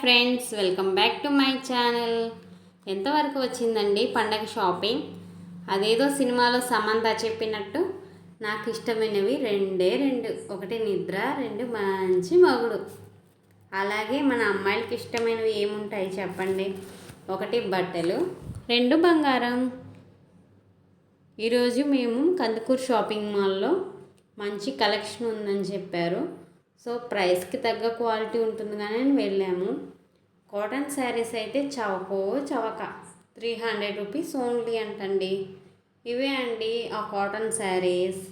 Friends, welcome back to my channel. ఎంతవరకు వచ్చిందండి పండగ షాపింగ్? అదేదో సినిమాలో సమంత చెప్పినట్టు నాకు ఇష్టమైనవి రెండే రెండు, ఒకటి నిద్ర, రెండు మంచి మగుడు. అలాగే మన అమ్మాయిలకి ఇష్టమైనవి ఏముంటాయి చెప్పండి? ఒకటి బట్టలు, రెండు బంగారం. ఈరోజు మేము కందుకూరు షాపింగ్ మాల్లో మంచి కలెక్షన్ ఉందని చెప్పారు. సో ప్రైస్కి తగ్గ క్వాలిటీ ఉంటుంది కానీ వెళ్ళాము. కాటన్ శారీస్ అయితే చవక 300 రూపీస్ ఓన్లీ అంటండి. ఇవే అండి ఆ కాటన్ శారీస్.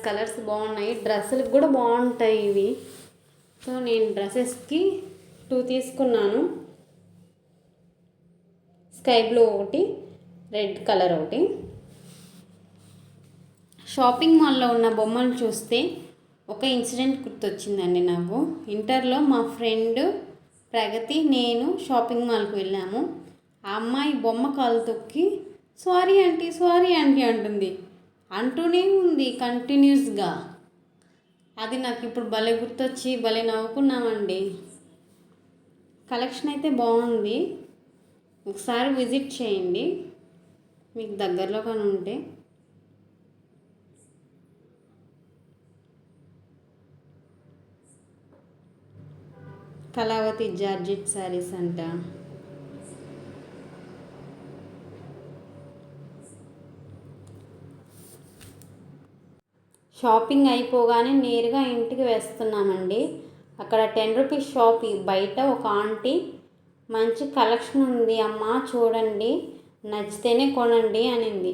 కలర్స్ బాగున్నాయి, డ్రెస్సులకు కూడా బాగుంటాయి ఇవి. సో నేను డ్రెస్సెస్కి 2 తీసుకున్నాను. స్కై బ్లూ ఒకటి, రెడ్ కలర్ ఒకటి. షాపింగ్ మాల్లో ఉన్న బొమ్మలు చూస్తే ఒక ఇన్సిడెంట్ గుర్తొచ్చిందండి నాకు. ఇంటర్లో మా ఫ్రెండ్ ప్రగతి, నేను షాపింగ్ మాల్కి వెళ్ళాము. ఆ అమ్మాయి బొమ్మ కాలు తొక్కి సారీ ఆంటీ అంటుంది. అంటూనే ఉంది కంటిన్యూస్గా. అది నాకు ఇప్పుడు భలే గుర్తొచ్చి భలే నవ్వుకున్నామండి. కలెక్షన్ అయితే బాగుంది, ఒకసారి విజిట్ చేయండి మీకు దగ్గరలో కానీ ఉంటే. కళావతి జార్జెట్ శారీస్ అంట. షాపింగ్ అయిపోగానే నేరుగా ఇంటికి వేస్తున్నామండి. అక్కడ 10 రూపీస్ షాప్ బయట ఒక ఆంటీ మంచి కలెక్షన్ ఉంది అమ్మా చూడండి, నచ్చితేనే కొనండి అనింది.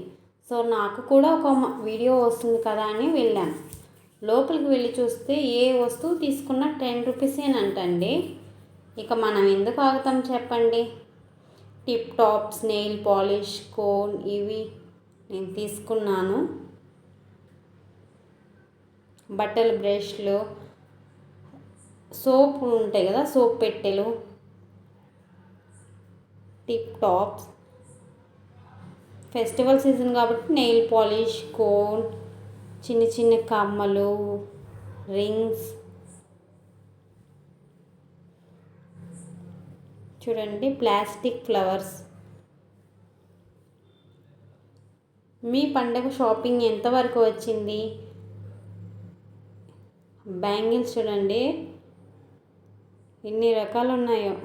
సో నాకు కూడా ఒక వీడియో వస్తుంది కదా అని వెళ్ళాను. లోపలికి వెళ్ళి చూస్తే ఏ వస్తువు తీసుకున్నా 10 రూపీసేనంటండి. ఇక మనం ఎందుకు ఆగుతాం చెప్పండి? Tip tops, nail polish, cone ఇవి నేను తీసుకున్నాను. బట్టల బ్రష్లు, సోప్ ఉంటాయి కదా, సోప్ పెట్టెలు, టిప్ టాప్స్. ఫెస్టివల్ సీజన్ కాబట్టి నెయిల్ పాలిష్, కోన్, చిన్న కమ్మలు, రింగ్స్. చూడండి ప్లాస్టిక్ ఫ్లవర్స్. మీ పండగ షాపింగ్ ఎంతవరకు వచ్చింది? బ్యాంగిల్స్ చూడండి ఎన్ని రకాలు ఉన్నాయో.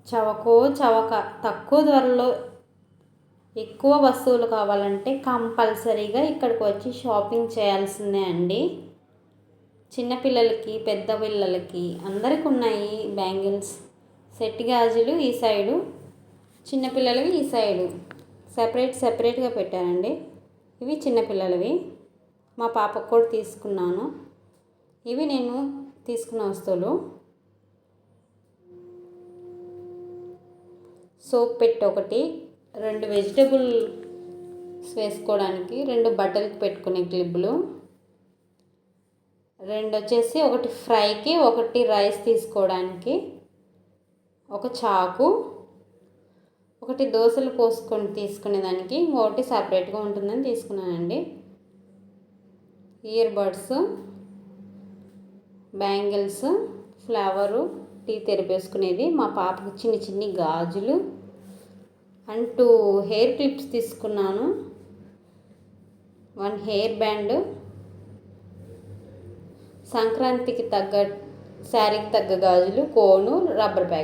చవక తక్కువ ధరలో ఎక్కువ వస్తువులు కావాలంటే కంపల్సరీగా ఇక్కడికి వచ్చి షాపింగ్ చేయాల్సిందే అండి. చిన్నపిల్లలకి, పెద్ద పిల్లలకి అందరికి ఉన్నాయి బ్యాంగిల్స్. సెట్ గాజులు ఈ సైడు, చిన్నపిల్లలవి ఈ సైడు సెపరేట్గా పెట్టారండి. ఇవి చిన్నపిల్లలవి, మా పాపకు కూడా తీసుకున్నాను. ఇవి నేను తీసుకున్న వస్తువులు. సోప్ పెట్టి ఒకటి, 2 వెజిటబుల్స్ వేసుకోవడానికి, 2 బట్టలకి పెట్టుకునే క్లిప్పులు, 2 వచ్చేసి ఒకటి ఫ్రైకి, ఒకటి రైస్ తీసుకోవడానికి, ఒక చాకు, ఒకటి దోశలు పోసుకొని తీసుకునేదానికి, ఒకటి సపరేట్గా ఉంటుందని తీసుకున్నానండి. ఇయర్ బడ్స్, బ్యాంగిల్స్, ఫ్లవరు, టీ తెరిపేసుకునేది, మా పాపకి చిన్ని గాజులు అండ్ 2 హెయిర్ క్లిప్స్ తీసుకున్నాను. 1 హెయిర్ బ్యాండ్, సంక్రాంతికి తగ్గ శారీకి తగ్గ గాజులు, కోను, రబ్బర్ బ్యాగ్.